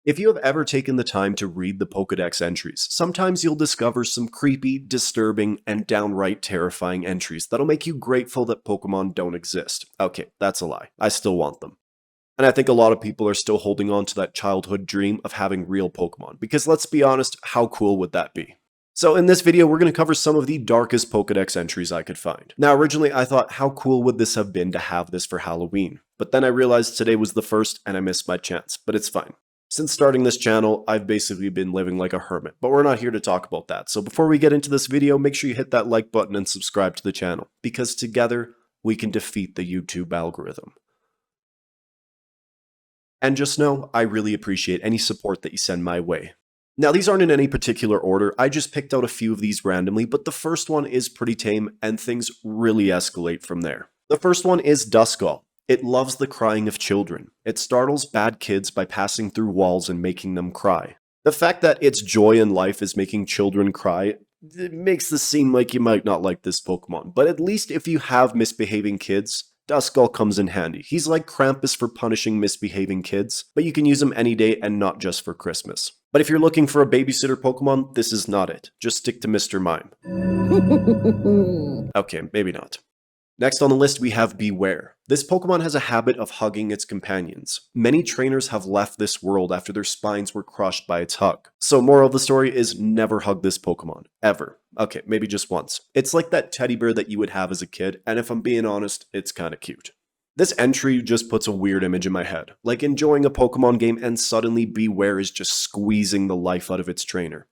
If you have ever taken the time to read the Pokedex entries, sometimes you'll discover some creepy, disturbing, and downright terrifying entries that'll make you grateful that Pokemon don't exist. Okay, that's a lie. I still want them. And I think a lot of people are still holding on to that childhood dream of having real Pokemon, because let's be honest, how cool would that be? So in this video, we're going to cover some of the darkest Pokedex entries I could find. Now originally I thought, how cool would this have been to have this for Halloween? But then I realized today was the first and I missed my chance, but it's fine. Since starting this channel, I've basically been living like a hermit, but we're not here to talk about that. So before we get into this video, make sure you hit that like button and subscribe to the channel, because together we can defeat the YouTube algorithm. And just know, I really appreciate any support that you send my way. Now these aren't in any particular order, I just picked out a few of these randomly, but the first one is pretty tame and things really escalate from there. The first one is Duskull. It loves the crying of children. It startles bad kids by passing through walls and making them cry. The fact that its joy in life is making children cry, it makes this seem like you might not like this Pokemon, but at least if you have misbehaving kids, Duskull comes in handy. He's like Krampus for punishing misbehaving kids, but you can use him any day and not just for Christmas. But if you're looking for a babysitter Pokemon, this is not it. Just stick to Mr. Mime. Okay, maybe not. Next on the list we have Bewear. This Pokemon has a habit of hugging its companions. Many trainers have left this world after their spines were crushed by its hug. So moral of the story is never hug this Pokemon. Ever. Okay, maybe just once. It's like that teddy bear that you would have as a kid, and if I'm being honest, it's kinda cute. This entry just puts a weird image in my head. Like enjoying a Pokemon game and suddenly Bewear is just squeezing the life out of its trainer.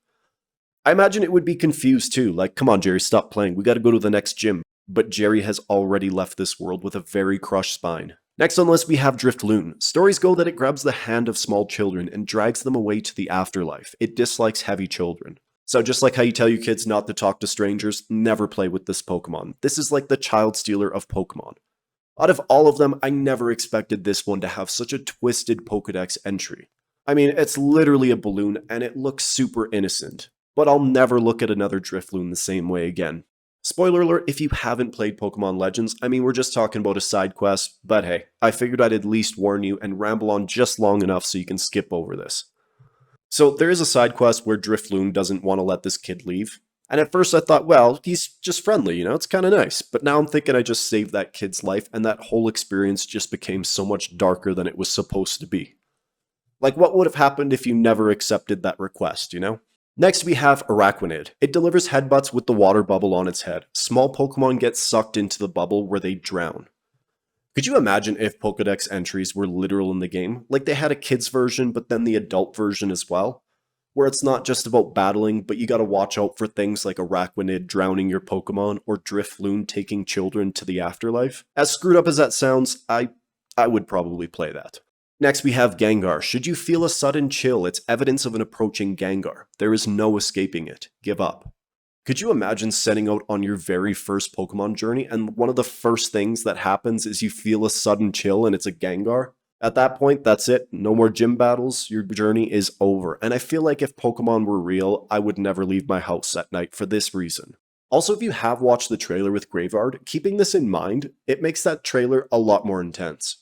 I imagine it would be confused too, like come on Jerry, stop playing, we gotta go to the next gym. But Jerry has already left this world with a very crushed spine. Next on the list we have Drifloon. Stories go that it grabs the hand of small children and drags them away to the afterlife. It dislikes heavy children. So just like how you tell your kids not to talk to strangers, never play with this Pokemon. This is like the child stealer of Pokemon. Out of all of them, I never expected this one to have such a twisted Pokedex entry. I mean, it's literally a balloon and it looks super innocent. But I'll never look at another Drifloon the same way again. Spoiler alert, if you haven't played Pokemon Legends, I mean we're just talking about a side quest, but hey, I figured I'd at least warn you and ramble on just long enough so you can skip over this. So there is a side quest where Drifloon doesn't want to let this kid leave, and at first I thought, well, he's just friendly, you know, it's kinda nice, but now I'm thinking I just saved that kid's life and that whole experience just became so much darker than it was supposed to be. Like what would have happened if you never accepted that request, you know? Next we have Araquanid. It delivers headbutts with the water bubble on its head. Small Pokemon get sucked into the bubble where they drown. Could you imagine if Pokedex entries were literal in the game? Like they had a kid's version but then the adult version as well? Where it's not just about battling, but you gotta watch out for things like Araquanid drowning your Pokemon or Drifloon taking children to the afterlife. As screwed up as that sounds, I would probably play that. Next we have Gengar. Should you feel a sudden chill, it's evidence of an approaching Gengar. There is no escaping it. Give up. Could you imagine setting out on your very first Pokemon journey and one of the first things that happens is you feel a sudden chill and it's a Gengar? At that point, that's it. No more gym battles. Your journey is over. And I feel like if Pokemon were real, I would never leave my house at night for this reason. Also, if you have watched the trailer with Graveyard, keeping this in mind, it makes that trailer a lot more intense.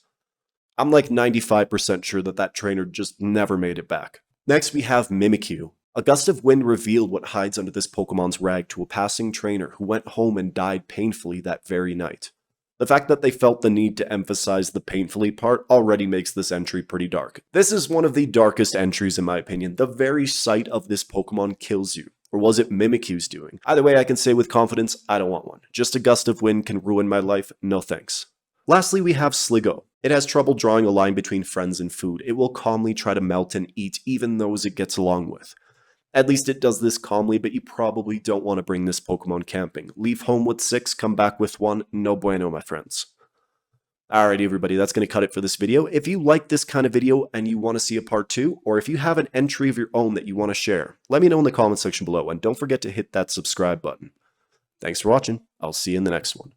I'm like 95% sure that that trainer just never made it back. Next we have Mimikyu. A gust of wind revealed what hides under this Pokemon's rag to a passing trainer who went home and died painfully that very night. The fact that they felt the need to emphasize the painfully part already makes this entry pretty dark. This is one of the darkest entries in my opinion. The very sight of this Pokemon kills you. Or was it Mimikyu's doing? Either way I can say with confidence, I don't want one. Just a gust of wind can ruin my life, no thanks. Lastly we have Sliggoo. It has trouble drawing a line between friends and food. It will calmly try to melt and eat even those it gets along with. At least it does this calmly, but you probably don't want to bring this Pokemon camping. Leave home with 6, come back with 1, no bueno my friends. Alrighty everybody, that's going to cut it for this video. If you like this kind of video and you want to see a part 2, or if you have an entry of your own that you want to share, let me know in the comment section below, and don't forget to hit that subscribe button. Thanks for watching, I'll see you in the next one.